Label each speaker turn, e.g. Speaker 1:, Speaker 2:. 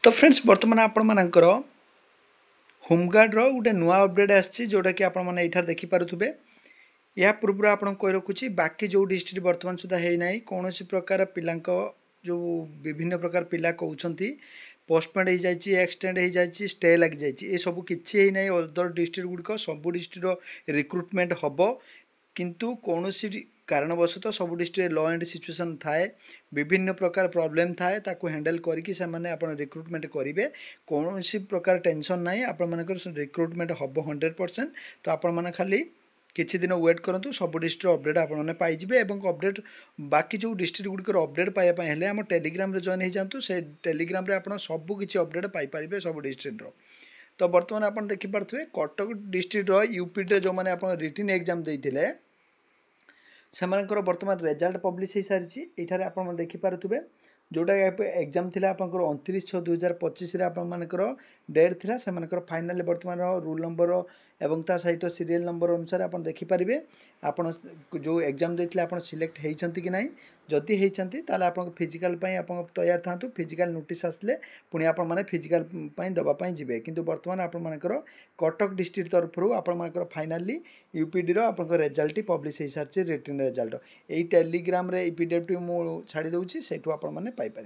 Speaker 1: तो फ्रेंड्स बर्तमान आपर होमगार्ड गोटे नुआ अपडेट आसी जोटा कि आप देखी पारे या पूर्व आपको कही रखुच्छी बाकी जो डिस्ट्रिक्ट बर्तमान सुधा होना कौन प्रकार पिला जो विभिन्न प्रकार पिला कहते पोस्टपोन्ड हो जाए एक्सटेंड हो जाए स्टे लग जाए ये सब किसी ना अदर डिस्ट्रिक्ट गुड़िक सब डिस्ट्रिक्ट रिक्रुटमेंट हम किंतु कौन कारणवशतः सब डिस्ट्रिक्ट लॉ एंड सिचुएशन थाए विभिन्न प्रकार प्रॉब्लम थाए ताको हैंडल करके रिक्रुटमेंट करेंगे कौन प्रकार टेंशन ना आपण रिक्रुटमेंट हम 100%। तो आपण मैंने खाली किछि दिन वेट करूँ सब डिस्ट्रिक्ट अपडेट आपने पाइबे और अपडेट बाकी जो डिस्ट्रिक्ट गुड़िकर अपडेट पाइबापी आम टेलीग्राम रे जॉइन हो जातु से टेलीग्राम रे आप सब किसी अपडेट पाइपर सब डिस्ट्रिक्ट। तो बर्तमान आप देखिपे कटक डिस्ट्रिक्ट यूपी जो मैंने आप रिटन एग्जाम देते से बर्तमान रिजल्ट पब्लिश हो सारी ये आप देखिपे जोटा एग्जाम थी आप 29/6/2025 आपर डेट थी से फाइनाल बर्तमान रूल नंबर एवं ता सहित सीरियल नंबर अनुसार आप देखिपारे आप जो एग्जाम देते आप सिलेक्ट होती कि ना जदि होती आप फिजिकाल आप तैयार था फिजिकाल नोटिस आसले पुणी आप फिजिकाल दवापाई जी किंतु बर्तमान आपर कटक डिस्ट्रिक्ट तरफ आपर फाइनाली यूपीडी आप रिजल्ट पब्लिश हो सारी रिटन रिजल्ट यही टेलीग्राम रे पीडीएफ मुझे छाड़ी दूसरी से पाइपर।